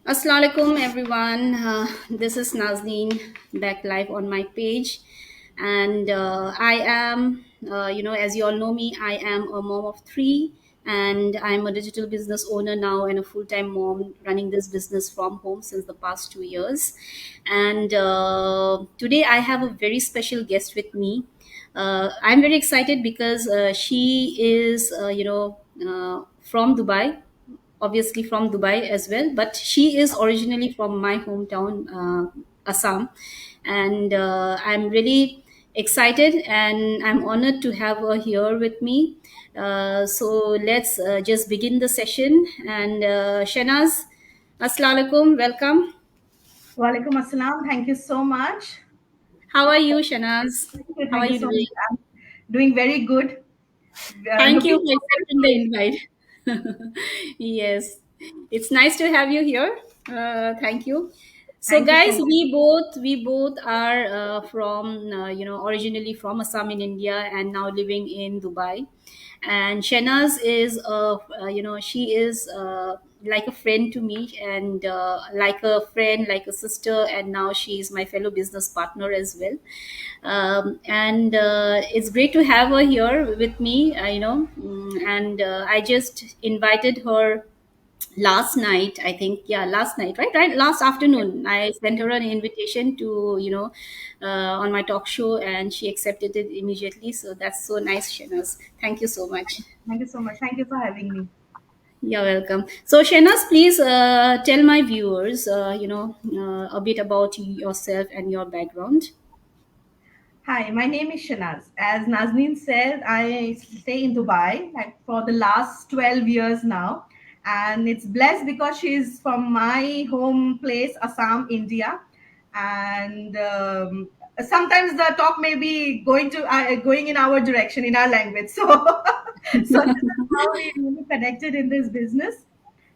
Assalamu alaikum everyone. This is Naznin back live on my page, and I am, as you all know me, I am a mom of three, and I'm a digital business owner now and a full-time mom running this business from home since the past 2 years. And today I have a very special guest with me. I'm very excited because she is, from Dubai, obviously from Dubai as well, but she is originally from my hometown, Assam. And I'm really excited and I'm honored to have her here with me. So let's just begin the session. And Shanaz, Assalamu alaikum, welcome. Walaikum assalam. Thank you so much. How are you, Shanaz? Thank you. How are Thank you you so much. doing? I'm doing very good. Thank you Looking for forward accepting to the it. invite. Yes, it's nice to have you here. Thank you. So, Thank you so guys, much. we both are from originally from Assam in India and now living in Dubai. And Shenaz is she is like a friend to me and like a friend, like a sister, and now she is my fellow business partner as well. And it's great to have her here with me, and I just invited her last night, I think. Yeah, last night, right, last Yes. afternoon I sent her an invitation to on my talk show, and she accepted it immediately. So that's so nice, Shenas. Thank you so much. Thank you so much. Thank you for having me. You're welcome. So, Shenas, please tell my viewers a bit about yourself and your background. Hi, my name is Shanaz. As Nazneen said, I stay in Dubai like for the last 12 years now. And it's blessed because she's from my home place, Assam, India. And sometimes the talk may be going in our direction in our language. So, so this is how we really connected in this business.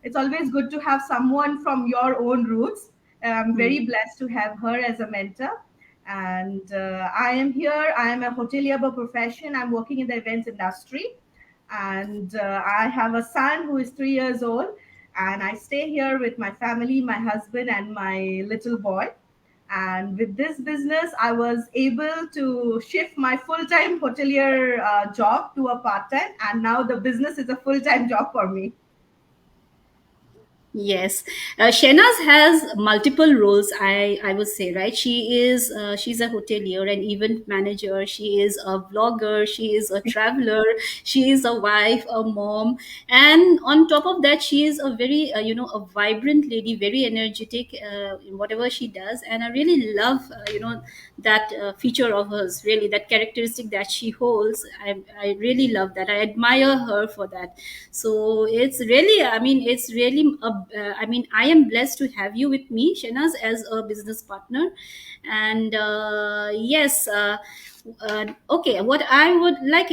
It's always good to have someone from your own roots. I'm Hmm. very blessed to have her as a mentor. And I am here. I am a hotelier by profession. I'm working in the events industry. And I have a son who is 3 years old. And I stay here with my family, my husband, and my little boy. And with this business, I was able to shift my full time hotelier job to a part time. And now the business is a full time job for me. Yes, Shenaz has multiple roles. I would say, right. She's a hotelier, an event manager. She is a vlogger. She is a traveler. She is a wife, a mom, and on top of that, she is a very a vibrant lady, very energetic in whatever she does. And I really love that feature of hers. Really, that characteristic that she holds. I really love that. I admire her for that. So it's really, it's really I am blessed to have you with me, Shenaz, as a business partner. And yes, okay, what I would like,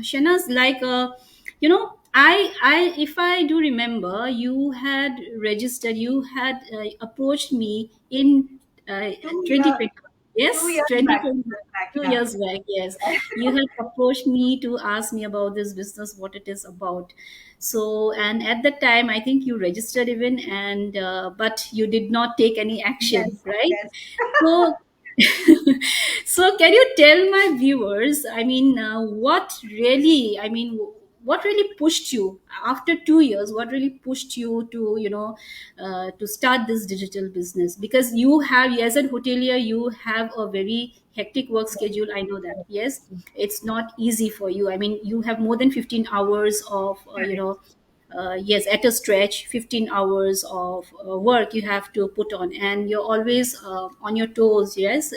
Shenaz, like I if I do remember, you had registered, you had approached me in uh, Two years, 2020. two Yes, years back, 2020, back, two yeah. years back. Yes, you had approached me to ask me about this business, what it is about. So, and at that time, I think you registered even, and but you did not take any action, Yes, right? yes. So, so can you tell my viewers, what really pushed you after 2 years? What really pushed you to, to start this digital business? Because you have, as a hotelier, you have a very hectic work schedule. I know that. Yes, it's not easy for you. I mean, you have more than 15 hours of, Correct. yes, at a stretch, 15 hours of work you have to put on, and you're always on your toes. Yes,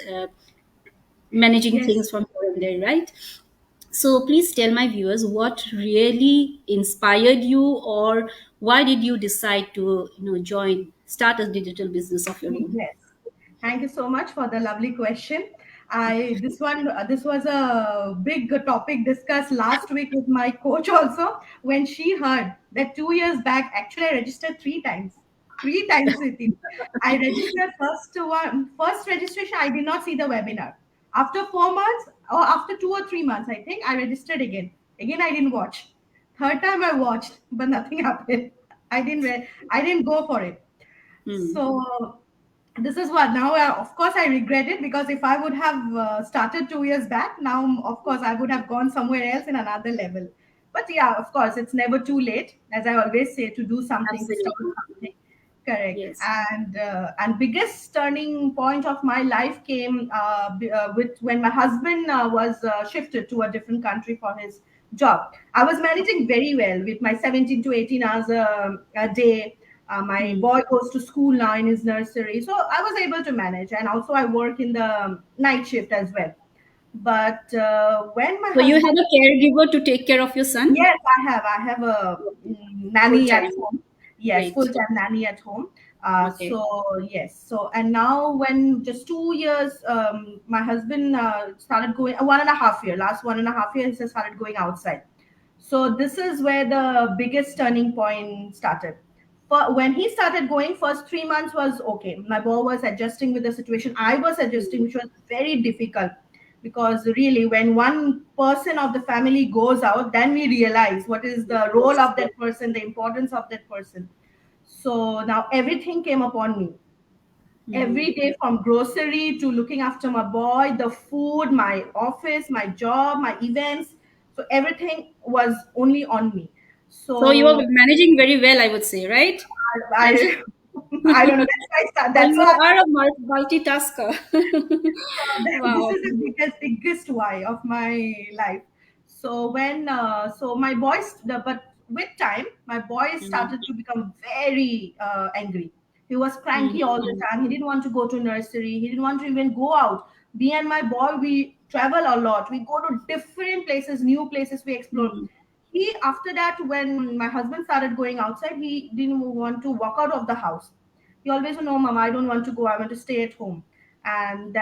managing Yes. things from here and there, right? So please tell my viewers what really inspired you, or why did you decide to start a digital business of your own? Yes. Thank you so much for the lovely question. I this was a big topic discussed last week with my coach also when she heard that 2 years back actually I registered three times with it. I registered first registration. I did not see the webinar. After 4 months or after 2 or 3 months, I think I registered again. Again, I didn't watch. Third time I watched, but nothing happened. I didn't go for it. Hmm. So this is what now. Of course, I regret it, because if I would have started 2 years back, now of course I would have gone somewhere else in another level. But yeah, of course, it's never too late, as I always say, to do something, to start Absolutely. something. Correct. Yes. And biggest turning point of my life came with when my husband was shifted to a different country for his job. I was managing very well with my 17 to 18 hours a day. My Hmm. boy goes to school now in his nursery, so I was able to manage. And also, I work in the night shift as well. But when my So you have husband, a caregiver to take care of your son? yes, I have. I have a Okay. Full nanny at time. home. Yes, full Great. time nanny at home. Okay. So yes. So and now when just 2 years, my husband started going 1.5 year. Last 1.5 years, he started going outside. So this is where the biggest turning point started. But when he started going, first 3 months was okay. My boy was adjusting with the situation. I was adjusting, Hmm. which was very difficult, because really, when one person of the family goes out, then we realize what is the role Yes. of Yes. that person, the importance of that person. So now everything came upon me. Hmm. Every day, from grocery to looking after my boy, the food, my office, my job, my events. So everything was only on me. So you are So managing very well, I would say, right? I, And I, I don't know. That's why so that's you why are a multitasker. this Wow. is the biggest why of my life. So when so my boys the but with time my boy Hmm. started to become very angry. He was cranky all the Hmm. time. He didn't want to go to nursery. He didn't want to even go out. Me and my boy, we travel a lot. We go to different places, new places we explore. Hmm. He, after that, when my husband started going outside, he didn't want to walk out of the house. He always, no, mama, I don't want to go. I want to stay at home. And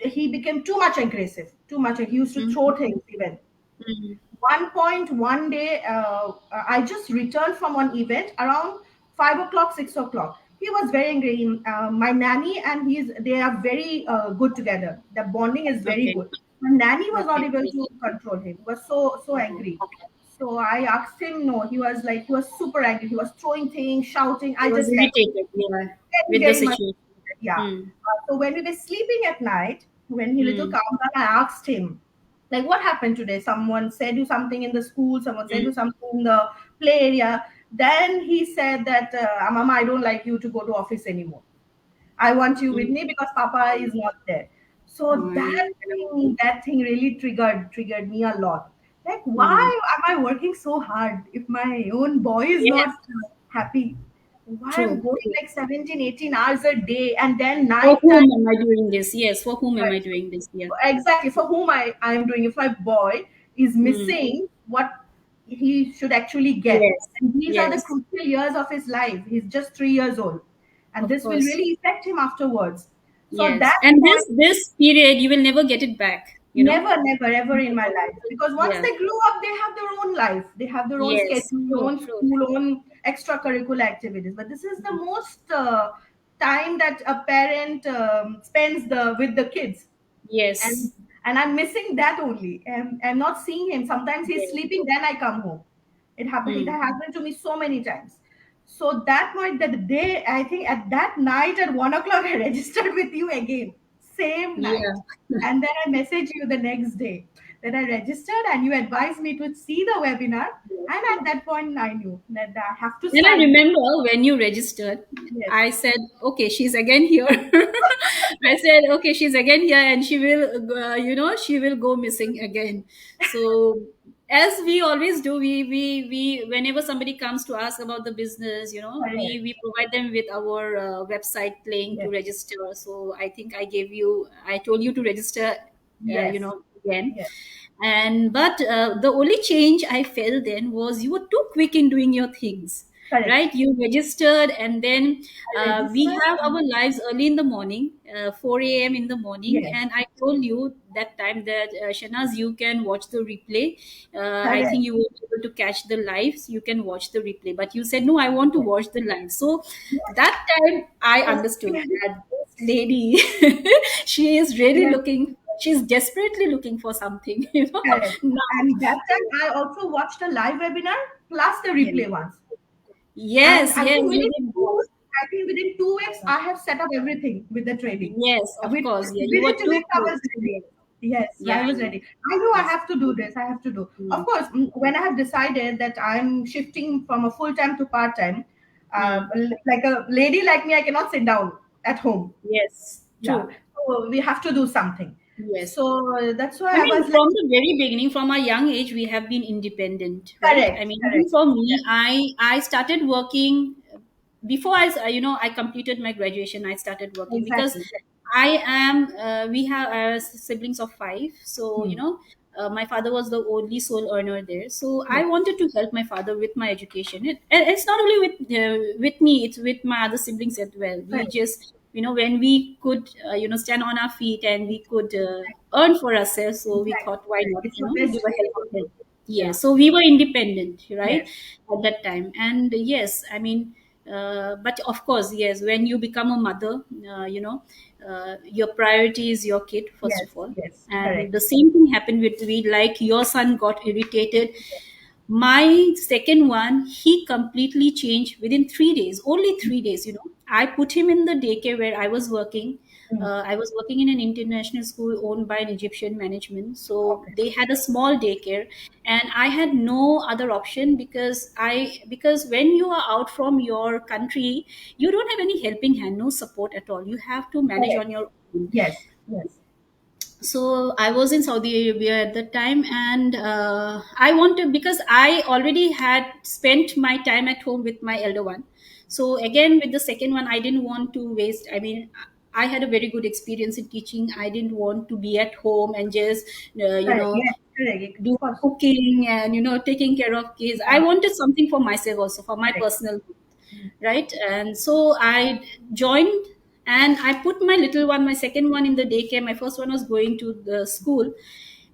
he became too much aggressive, too much. He used to throw Hmm. things even. Hmm. One point, one day, I just returned from one event around 5 o'clock, 6 o'clock. He was very angry. My nanny and they are very good together. The bonding is very Okay. good. My nanny was not Okay. able Great. to control him. He was so angry. Okay. So I asked him. No, he was super angry. He was throwing things, shouting. He I was just left him. irritated, yeah, Very, with the very much. situation. Yeah. Hmm. So when we were sleeping at night, when he little Hmm. calmed down, I asked him, like, what happened today? Someone said you something in the school, someone said Hmm. you something in the play area. Then he said that, Mama, I don't like you to go to office anymore. I want you with Hmm. me because Papa is not there. So I cannot. that thing really triggered me a lot. Like, Hmm. why am I working so hard if my own boy is Yes. not happy? Why I'm True. going True. like 17, 18 hours a day, and then For night time. whom am I doing this? Yes. For whom am I doing this? Yeah. Exactly, for whom I am doing. If my boy is Hmm. missing what he should actually get, Yes. and these are the Yes. crucial years of his life. He's just 3 years old, and Of this will course. really affect him afterwards. So Yes. that And point, this period you will never get it back. You know. never, never, ever in my Never. life, because once Yeah. they grow up, they have their own life, they have their own Yes. schedule, True. own True. school, own extracurricular activities. But this is the Hmm. most time that a parent spends with the kids, and Yes. I'm missing that only. And I'm not seeing him. Sometimes he's Yes. sleeping, then I come home. It Hmm. happened to me so many times. So that point, that day, I think at that night at 1 o'clock, I registered with you again, same night. Yeah. And then I messaged you the next day that I registered, and you advised me to see the webinar. And at that point, I knew that I have to Then I start. remember when you registered, Yes, I said, okay, she's again here. I said, okay, she's again here and she will, she will go missing again. So, as we always do, whenever somebody comes to ask about the business, correct. we provide them with our website link to Yes, register. So, I told you to register, yes, again. yes. But the only change I felt then was you were too quick in doing your things, Correct. right? You registered, and then I we registered. have our lives early in the morning, 4 a.m. in the morning. Yes, And I told you that time that, Shanaz, you can watch the replay. I correct. think you were able to catch the lives, you can watch the replay, but you said no, I want to Yes, watch the live. So yes. that time I Yes, understood that this lady she is really yes, looking, she's desperately looking for something, correct. now. And that time I also watched a live webinar plus the Yeah. replay ones. And Yes, I yes, was you really did cool. both. I think within 2 weeks, I have set up everything with the trading. Yes, of With, course. Yeah, you within were two too weeks, I was close. ready. Yes. Yes, Yeah, I was yeah. ready. I knew I Yes. have to do this. I have to do. Of Mm. course, when I have decided that I'm shifting from a full time to part time, Mm. like a lady like me, I cannot sit down at home. Yes, Yeah, true. so we have to do something. Yes. So that's I why I mean, was like, from the very beginning, from a young age, we have been independent, right? I correct, mean, even correct. for me, Yeah, I started working before I completed my graduation. I started working because exactly. I am. We have siblings of five, so Hmm. my father was the only sole earner there. So I Yes, wanted to help my father with my education. And it's not only with me; it's with my other siblings as well. We correct. just when we could stand on our feet and we could earn for ourselves, so we Exactly. thought, why Correct. not It's the give best a way to helping hand. do. Yeah, Yeah. so we were independent, right, Yes. at that time. And yes, I mean, but of course, yes, when you become a mother, your priority is your kid first Yes. of all. Yes. And Correct. the same thing happened with me, like your son got irritated. My second one, he completely changed within 3 days, only 3 days. I put him in the daycare where I was working. Mm. I was working in an international school owned by an Egyptian management. So Okay. they had a small daycare, and I had no other option because when you are out from your country, you don't have any helping hand, no support at all. You have to manage Correct. on your own. Yes. Yes. So I was in Saudi Arabia at the time, and I wanted, because I already had spent my time at home with my elder one. So again, with the second one, I didn't want to waste. I mean, I had a very good experience in teaching. I didn't want to be at home and just Correct. Yes. Correct. do Of course. cooking and taking care of kids. I Yeah. wanted something for myself also, for my Correct. personal, Mm. right? And so I joined, and I put my little one, my second one, in the daycare. My first one was going to the school.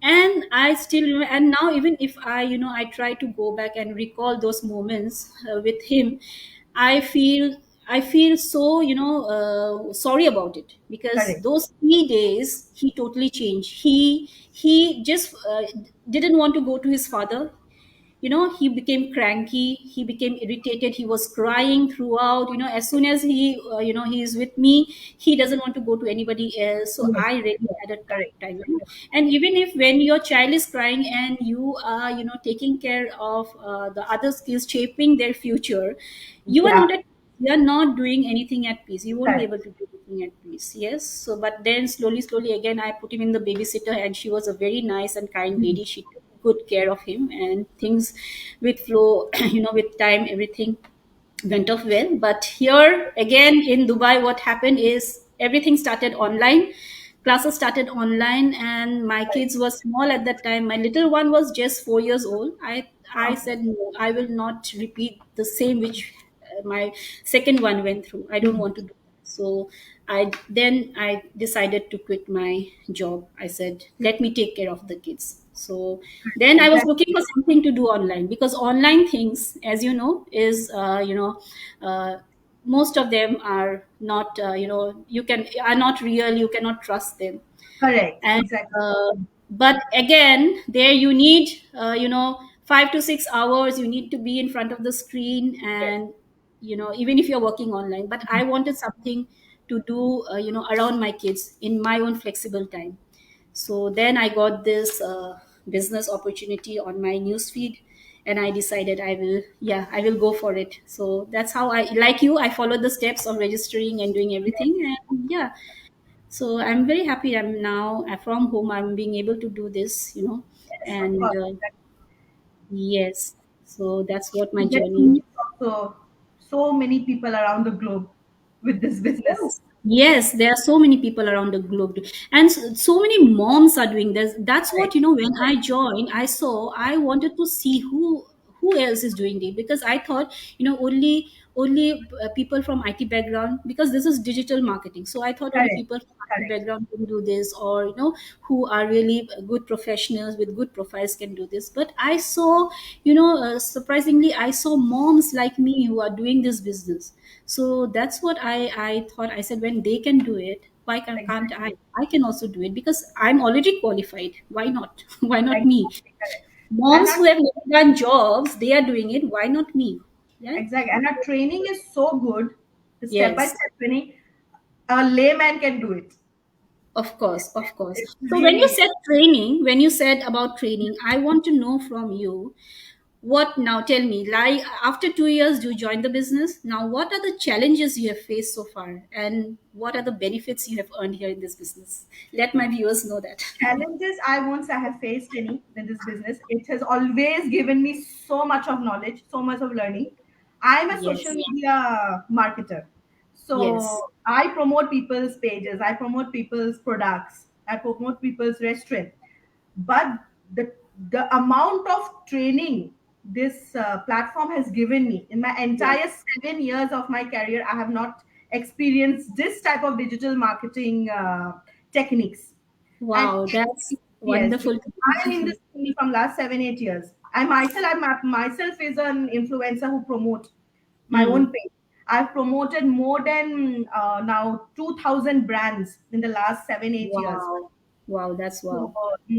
And I still and now, even if I try to go back and recall those moments with him, I feel so sorry about it, because Correct. those 3 days he totally changed. He just didn't want to go to his father. He became cranky, he became irritated, he was crying throughout. As soon as he is with me, he doesn't want to go to anybody else. So Yes. I really Yes. had a tough Correct. time. And even if when your child is crying and you are taking care of the other skills, shaping their future, you are Yeah. not at you are not doing anything at peace. You won't be Correct. able to do anything at peace. Yes. So, but then slowly again, I put him in the babysitter, and she was a very nice and kind Mm. lady. She took good care of him, and things with flow, with time, everything went off well. But here again in Dubai, what happened is everything started online. Classes started online, and my Correct. kids were small at that time. My little one was just 4 years old. I Okay. said, no, I will not repeat the same which my second one went through. I don't Mm. want to do that. So I decided to quit my job. I said, let me take care of the kids. So then I was looking Exactly. for something to do online, because online things, as you know, is uh, most of them are not you can are not real. You cannot trust them. Correct. And Exactly. but again, there you need 5 to 6 hours. You need to be in front of the screen, Yes. and even if you're working online. But I wanted something to do around my kids in my own flexible time. So then I got this business opportunity on my newsfeed, and I decided I will go for it. So that's how, like you, I followed the steps of registering and doing Yes. everything. And yeah, so I'm very happy. I'm now from home. I'm being able to do this, Yes. Of and course. yes. So that's what my You get to journey. meet also so many people around the globe with this business. Yes, yes, there are so many people around the globe, and so many moms are doing this. That's what Correct. when I joined, I wanted to see who else is doing it, because I thought only people from IT background, because this is digital marketing. So I thought only Correct. people from IT Correct. background can do this, or who are really good professionals with good profiles can do this. But I saw, surprisingly, I saw moms like me who are doing this business. So that's what I thought. I said, when they can do it, why can't Exactly. I can also do it, because I'm already qualified. Why not? Why not me? Exactly. Correct. And Moms our who have never done jobs, they are doing it. Why not me? Yeah. exactly. And our training is so good. The step by Yes. step training, a layman can do it. Of course, of course. It's So when you really said training, when you said about training, I want to know from you what now. Tell me, like after 2 years, you joined the business. Now, what are the challenges you have faced so far, and what are the benefits you have earned here in this business? Let my viewers know that. challenges I won't say I have faced any in this business. It has always given me so much of knowledge, so much of learning. I'm a social Yes, media marketer. So yes, I promote people's pages, I promote people's products, I promote people's restaurant. But the amount of training this platform has given me in my yes. entire 7 years of my career, I have not experienced this type of digital marketing techniques. And Wow, that's yes, wonderful. because I'm in this field from last 7 8 years. I myself is an influencer who promote my own Hmm. page. I've promoted more than now 2,000 brands in the last 7 8 years. Wow, wow, that's So, wow.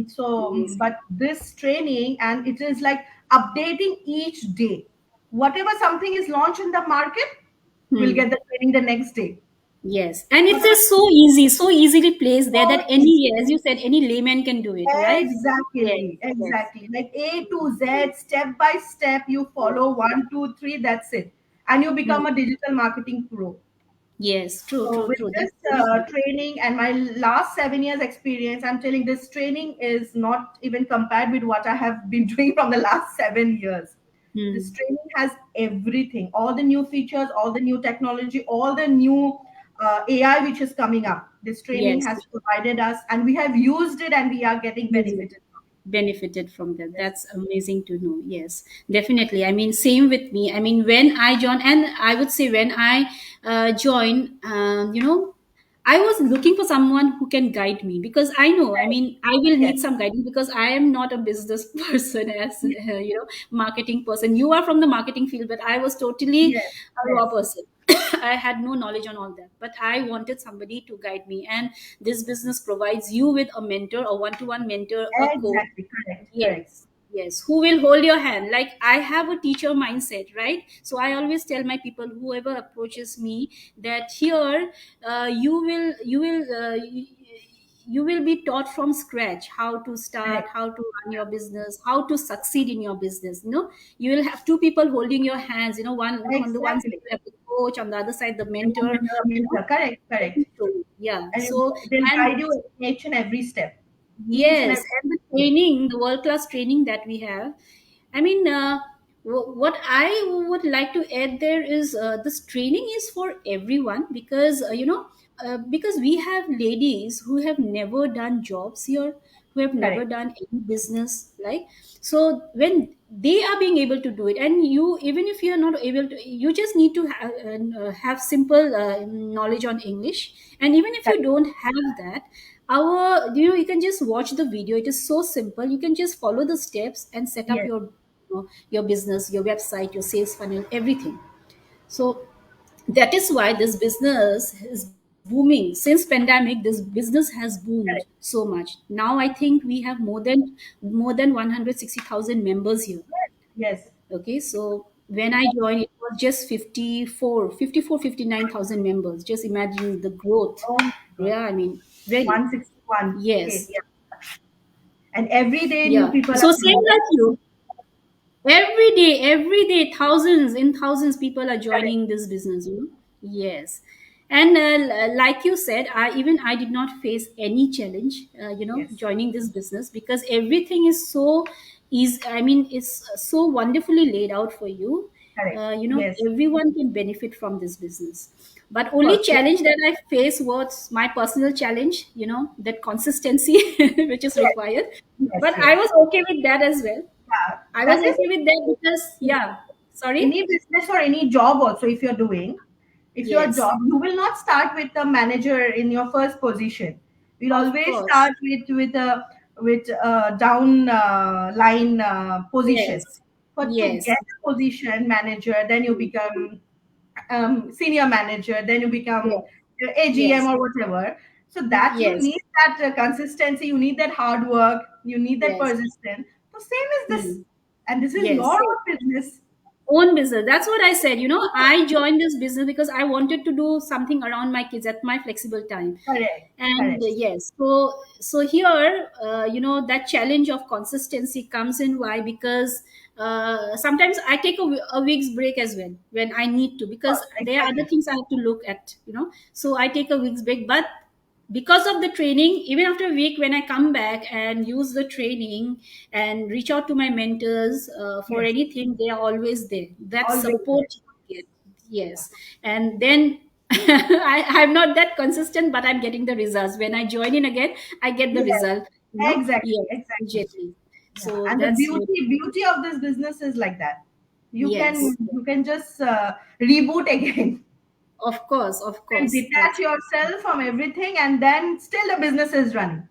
so, Amazing. but this training, and it is like updating each day. Whatever something is launched in the market, we'll get Hmm. the training the next day. Yes, and it Whatever is so easy, so easily placed there so that easy. any, as you said, any layman can do it, right? Yes, Exactly, yes, exactly. Like A to Z, step by step, you follow yes. one, two, three, that's it. And you Hmm. become a digital marketing pro. Yes, true, So true, with true. this That's very true. training and my last 7 years experience, I'm telling this training is not even compared with what I have been doing from the last 7 years. This Hmm. training has everything, all the new features, all the new technology, all the new AI which is coming up. This training Yes, has provided us, and we have used it, and we are getting use it. benefited from Benefited from that. it. Yes, That's amazing to know. Yes, definitely. I mean, same with me. I mean, when I joined, and I would say when I joined, I was looking for someone who can guide me because I know, I right. mean, I will Yes, need some guidance because I am not a business person as marketing person. You are from the marketing field, but I was totally yes, a raw yes, person. I had no knowledge on all that, but I wanted somebody to guide me. And this business provides you with a mentor, a one-to-one mentor, a coach. exactly, correct, correct. Yes, yes, who will hold your hand. Like I have a teacher mindset, right? So I always tell my people, whoever approaches me, that here you will be taught from scratch how to start, Correct. how to run your business, how to succeed in your business. You will have two people holding your hands. One on the one side Exactly. you have the coach, on the other side the And mentor. women are correct, correct. Yeah. And So they'll and guide you in each and every step. Each and yes, every and the step. training, the world class training that we have. I mean, what I would like to add there is this training is for everyone because because we have ladies who have never done jobs here, who have never Correct. done any business, like so when they are being able to do it, and you, even if you are not able to, you just need to have simple knowledge on English, and even if you Correct. don't have that, you can just watch the video. It is so simple. You can just follow the steps and set up Yes. your business, your website, your sales funnel, everything. So that is why this business is booming. Since pandemic, this business has boomed Correct. so much. Now I think we have more than 160,000 members here. Yes. Yes. Okay, so when I joined, it was just 59,000 members. Just imagine the growth. Oh my God. Yeah, I mean, very. 161K. Yes. Yeah. And every day new Yeah. people So are same coming. like you. Every day, thousands people are Correct. joining this business. Yes. And like you said, I did not face any challenge, Yes. joining this business because everything is so easy. I mean, it's so wonderfully laid out for you. Correct. Yes. Everyone can benefit from this business. But Of only course. Yes. challenge that I face was my personal challenge, that consistency which is Yes. required. Yes. But I Yes. was okay with that as well. Yeah. I was That is okay with that because, yeah. Sorry? any business or any job also, if you're doing, if your Yes, job, you will not start with a manager in your first position. We'll of always course. start with a down line position. Yes, But to yes, get a position manager, then you become senior manager, then you become yes, AGM yes, or whatever. So that you yes, need that consistency, you need that hard work, you need that yes. persistence. So same is this, Hmm. and this is Yes, your same. own business. Own business. That's what I said. I joined this business because I wanted to do something around my kids at my flexible time. Correct. And Correct. yes, so here, that challenge of consistency comes in. Why? Because sometimes I take a week's break as well when I need to, Of because course. there are other Exactly. things I have to look at. So I take a week's break, but because of the training, even after a week, when I come back and use the training and reach out to my mentors for Yes. anything, they are always there. That Always there. support you get. Yes. And then I'm not that consistent, but I'm getting the results. When I join in again, I get the Yes. result, Exactly. yes, Exactly. immediately. Yeah. So And the that's what. beauty of this business is like that. Yes, You can just reboot again. of course, of And course. detach yourself from everything, and then still the business is running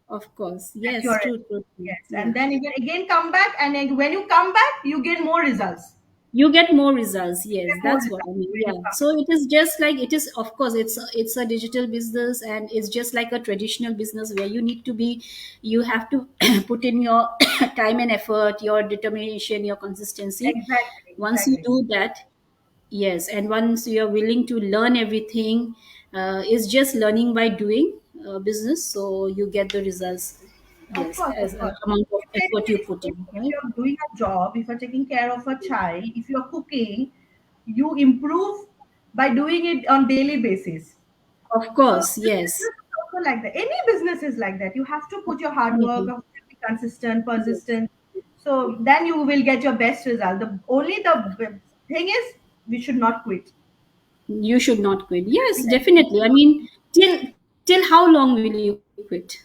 Of course. at Yes, your true, end. true, true. Yes, and Yeah. then you can again come back, and then when you come back, you get more results. You get more results. You Yes, get more that's what I results mean. when you Yeah. come So it is just like it is. Of course, it's a digital business, and it's just like a traditional business where you need to be. You have to put in your time and effort, your determination, your back. consistency. Exactly, Once you exactly. do that, yes, and once you are willing to learn everything, it's just learning by doing business. So you get the results. Of Yes, course, as of course. amount of If, effort you if, put if, in, if right? you're doing a job, if you're taking care of a child, if you're cooking, you improve by doing it on daily basis. Of So course, this yes. business is also like that. Any business is like that. You have to put your hard work, you Definitely. have to be consistent, Yes. persistent. So then you will get your best result. The thing is, we should not quit. You should not quit. Yes, Yes, we definitely. should I not mean, quit. till how long will you quit?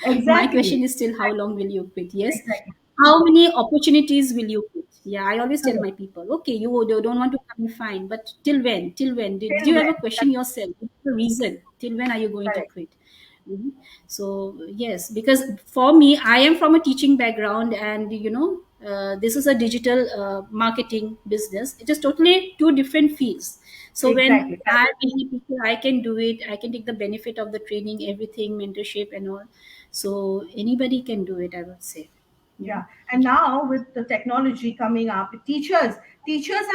My Exactly. question is, till how long will you quit? Yes. Exactly. How many opportunities will you quit? Yeah, I always tell Correct. my people, okay, you don't want to come, fine, but till when? Till when? Did Till you when? ever question yourself? What's the reason? Till when are you going to Correct. quit? Mhm. So yes, because for me, I am from a teaching background, and this is a digital marketing business. It is totally two different fields. So Exactly. when I Correct. believe people, I can do it. I can take the benefit of the training, everything, mentorship, and all. So anybody can do it, I would say. You know. Yeah. And now with the technology coming up, teachers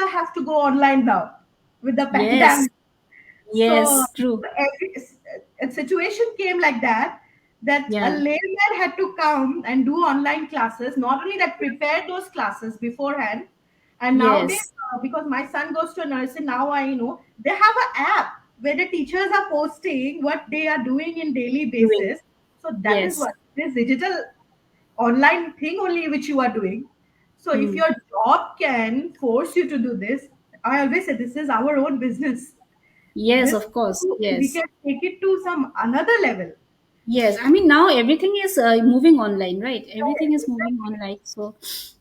are have to go online now with the Yes, pandemic. So yes, true. every a situation came like that, that a Yeah, layman had to come and do online classes. Not only that, prepare those classes beforehand. And nowadays, yes, because my son goes to a nursing, now I know they have an app where the teachers are posting what they are doing in daily doing. basis. So that is Yes. what this digital online thing only which you are doing. So if Hmm. your job can force you to do this, I always say this is our own business. Yes, This of course. we Yes. can take it to some another level. Yes, I mean now everything is moving online, right? Everything Correct, is moving exactly. online. So,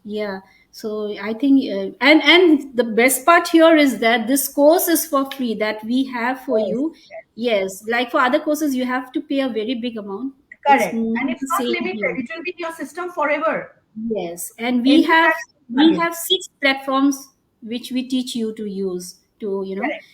yeah. So I think, and the best part here is that this course is for free that we have for Yes, you. yes. Yes, like for other courses, you have to pay a very big amount. It's Correct. And not it's the not same limited. here. It will be in your system forever. Yes, and we have Anytime you can plug in. 6 platforms which we teach you to use to Correct.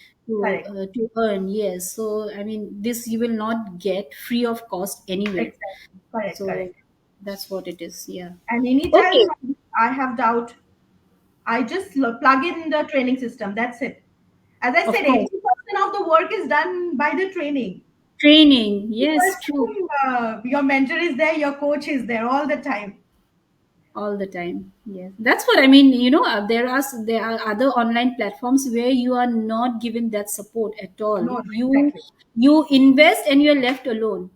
Correct. to earn. Yes, so I mean this you will not get free of cost anywhere. Exactly. Correct. So Correct. that's what it is. Yeah. And Okay. anytime I have doubt, I just plug in the training system. That's it. As I Of said, course. 80% of the work is done by the training. Training. Yes, true. 20% your mentor is there, your coach is there all the time. All the time. Yes, that's what I mean. There are other online platforms where you are not given that support at all. No, no, You exactly. you invest and you're left alone.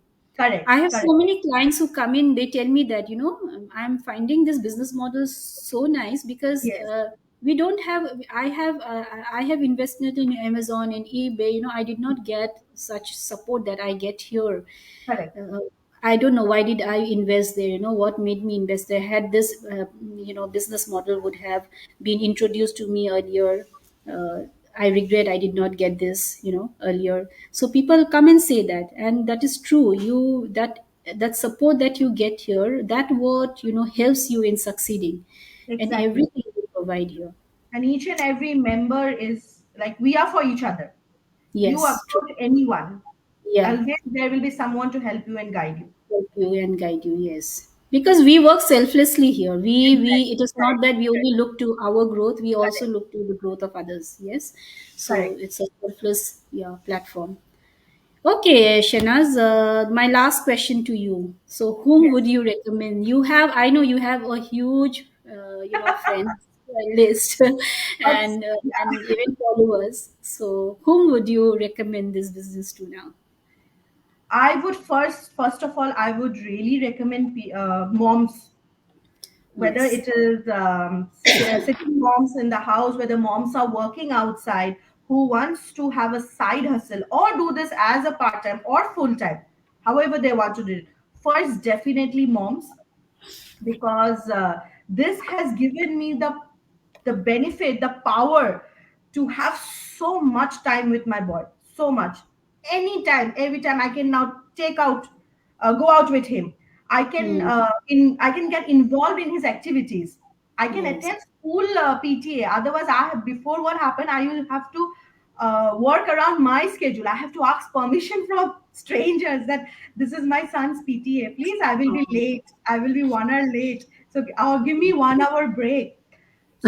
I Correct. have Correct. so many clients who come in, they tell me that, I'm finding this business model so nice because Yes. we don't have, I have invested in Amazon, in eBay, I did not get such support that I get here. Correct. uh, I don't know why did I invest there. What made me invest there? Had this, business model would have been introduced to me earlier. Uh, I regret I did not get this, earlier. So people come and say that, and that is true. That support that you get here, that what helps you in succeeding, and Exactly. everything we provide here. And each and every member is like we are for each other. You Yes, true. approach anyone, Yeah, always there will be someone to help you and guide you. help you and guide you. Yes. because we work selflessly here. We Exactly. it is not Correct. that we only look to our growth, we also Correct. look to the growth of others. Yes, so Correct. it's a selfless, yeah, platform. Okay, Shanaz, my last question to you. So, whom would Yes. you recommend? You have, I know you have a huge, friends list Oops. and even followers. So, whom would you recommend this business to now? I would first of all, I would really recommend moms, whether Yes. it is sitting moms in the house, whether moms are working outside, who wants to have a side hustle or do this as a part time or full time, however they want to do it. First, definitely moms, because this has given me the benefit, the power to have so much time with my boy, so much. Anytime, every time I can now take out, go out with him. I can Hmm. I can get involved in his activities. I can Yes. attend school PTA. Otherwise, I have, before what happened, I will have to work around my schedule. I have to ask permission from strangers that this is my son's PTA. Please, I will be Um, late. I will be 1 hour late. So give me 1 hour break.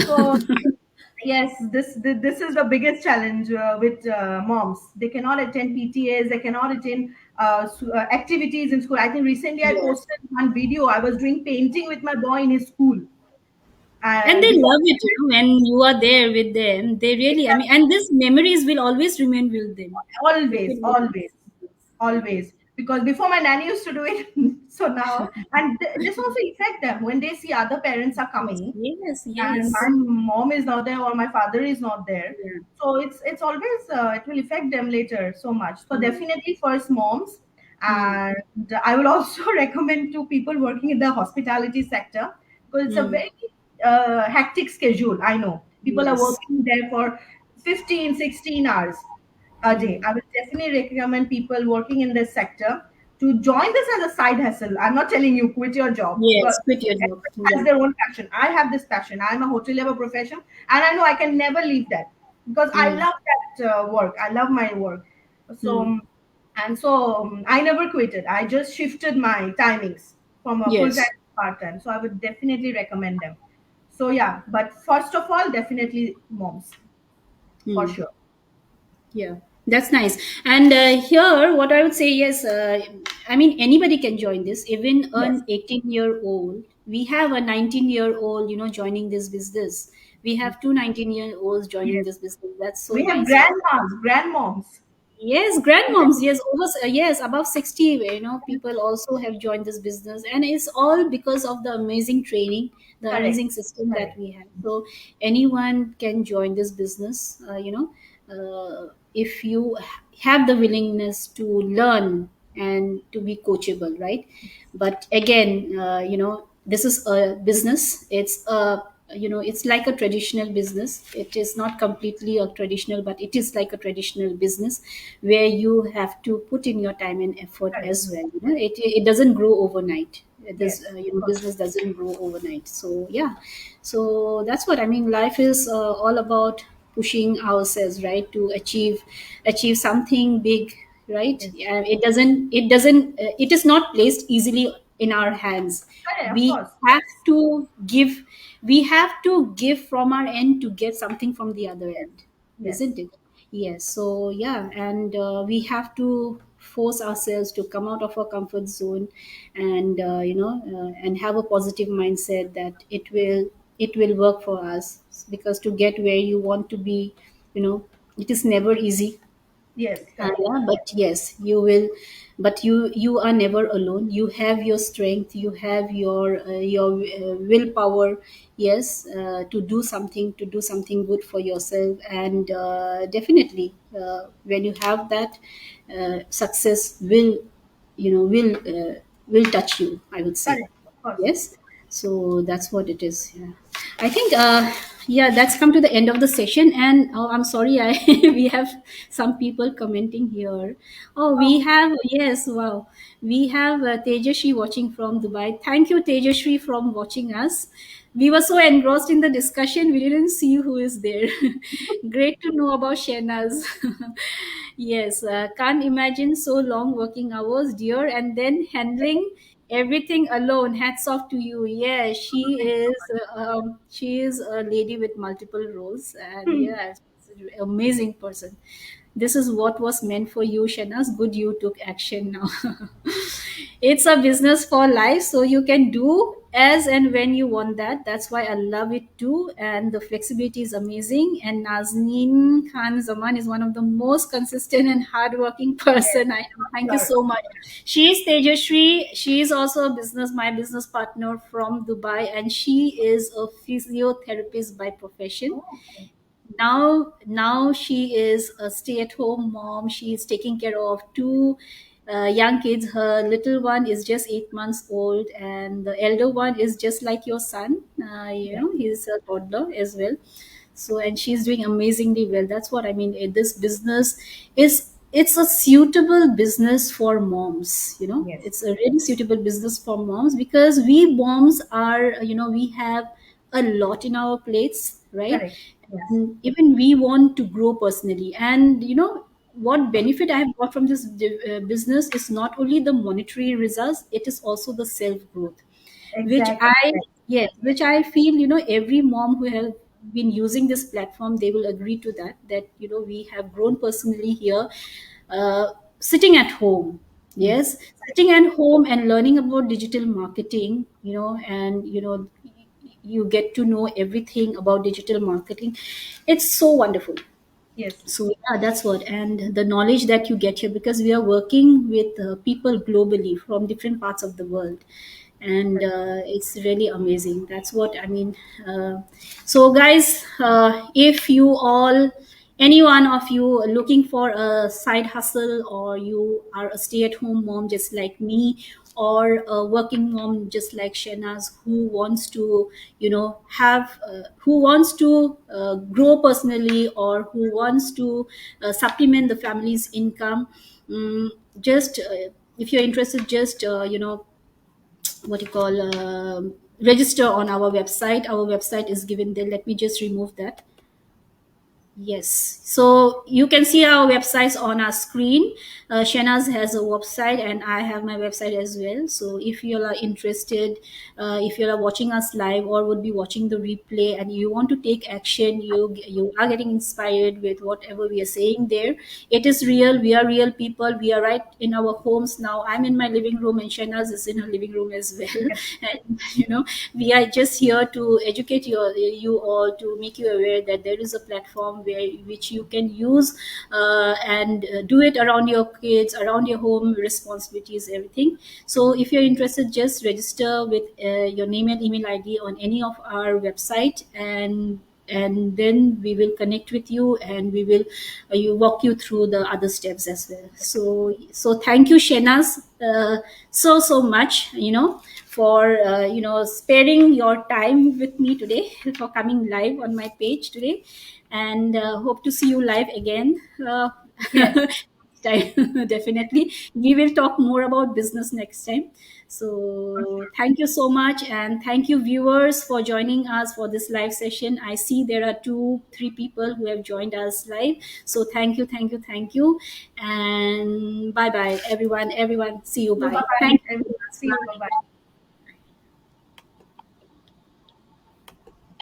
So yes, this is the biggest challenge with moms. They cannot attend PTAs. They cannot attend activities in school. I think recently I yes. posted one video. I was doing painting with my boy in his school, And they before. love it, when you are there with them. They really, I mean, and these memories will always remain with them. It Always, will always, always. Because before, my nanny used to do it, so now, and this also affect them when they see other parents are yes, coming yes, and yes. my mom is not there or my father is not there. Yeah. So it's always it will affect them later so much. So Mm. definitely first moms, Mm. and I will also recommend to people working in the hospitality sector, because it's a Mm. very hectic schedule. I know people are Yes. working there for 15, 16 hours a day. Mm. I would definitely recommend people working in this sector to join this as a side hustle. I'm not telling you quit your job, Yes, but quit your job. everyone has Yeah. their own passion. I have this passion. I'm a hotelier profession, and I know I can never leave that because I Mm. love that work. I love my work. So, Mm. I never quitted. I just shifted my timings from a full time Yes. to part time. So I would definitely recommend them. So yeah, but first of all, definitely moms for Mm. sure. Yeah, that's nice. And here, what I would say, yes, I mean, anybody can join this, even Yes, an 18-year-old. We have a 19-year-old, joining this business. We have two 19-year-olds joining yes. this business. That's so We have nice, right? grandmas, grandmoms. Yes, grandmoms. Yes, over yes, above 60. People also have joined this business, and it's all because of the amazing training, the Correct, amazing system that correct. we have. So anyone can join this business. If you have the willingness to learn and to be coachable, right? But again, this is a business. It's like a traditional business. It is not completely a traditional, but it is like a traditional business where you have to put in your time and effort Correct. as well. It doesn't grow overnight. This Yes, of course. business doesn't grow overnight. So yeah, so that's what I mean. Life is all about pushing ourselves, right, to achieve something big, right? Yes. Yeah, it is not placed easily in our hands. Correct, of we course. have Yes. to give we have to give from our end to get something from the other Yes. end, Yes. isn't it? Yes. So yeah, and we have to force ourselves to come out of our comfort zone, and and have a positive mindset that it will work for us, because to get where you want to be, it is never easy. Yes. Correct. Yeah, but yes, you will. But you are never alone. You have your strength. You have your willpower. Yes, to do something good for yourself, and definitely, when you have that, success will touch you, I would say. Correct. Of course. Yes, so that's what it is. Yeah, I think yeah, that's come to the end of the session. And oh, I'm sorry, I we have some people commenting here. Oh, we Oh, have, yes, wow, we have Tejashri watching from Dubai. Thank you, Tejashri, from watching us. We were so engrossed in the discussion, we didn't see who is there. Great to know about Shanaz. Yes, can't imagine so long working hours, dear, and then handling everything alone. Hats off to you. Yeah, she is a lady with multiple roles, and Hmm. yeah, amazing person. This is what was meant for you, Shanaz. Good, you took action now. It's a business for life, so you can do as and when you want that. That's why I love it too, and the flexibility is amazing. And Naznin Khan Zaman is one of the most consistent and hardworking Yes, person I know. Thank you sure. so much. She is Tejashri. She is also a my business partner from Dubai, and she is a physiotherapist by profession. Oh, okay. Now she is a stay-at-home mom. She is taking care of two young kids. Her little one is just 8 months old, and the elder one is just like your son. Yes, He's a toddler as well. So, and she's doing amazingly well. That's what I mean. This business is, it's a suitable business for moms. yes, It's a really suitable business for moms, because we moms are, we have a lot in our plates, right? correct. Yes, And even we want to grow personally, and what benefit I have got from this business is not only the monetary results, it is also the self growth, which exactly. I, Yes, yes, which I feel, every mom who have been using this platform, they will agree to that, we have grown personally here, uh, sitting at home. yes, Yes, sitting at home and learning about digital marketing, and you get to know everything about digital marketing. It's so wonderful. yes, So yeah, that's what, and the knowledge that you get here, because we are working with people globally from different parts of the world, and correct. it's really amazing. That's what I mean. So guys, if you all, any one of you looking for a side hustle, or you are a stay-at-home mom just like me, or a working mom just like Shanaz, who wants to have who wants to grow personally, or who wants to supplement the family's income, just if you're interested, just what you call register on our website. Our website is given there. Let me just remove that. Yes, so you can see our websites on our screen. Shanaz has a website, and I have my website as well. So if you are interested, if you are watching us live or would be watching the replay, and you want to take action, you are getting inspired with whatever we are saying there. It is real. We are real people. We are right in our homes now. I'm in my living room, and Shanaz is in her living room as well. Yes, And we are just here to educate you all, to make you aware that there is a platform where which you can use, and do it around your kids, around your home responsibilities, everything. So if you're interested, just register with your name and email ID on any of our website, and then we will connect with you, and we will you walk you through the other steps as well. So thank you, Shenaz, so much, for sparing your time with me today, for coming live on my page today, and hope to see you live again. yes, Next time. Definitely we will talk more about business next time. for So sure. thank you so much, and thank you viewers for joining us for this live session. I see there are 2 3 people who have joined us live, so thank you, and bye bye everyone. See you, So bye bye. bye, Thank you. everyone. See you. Bye bye.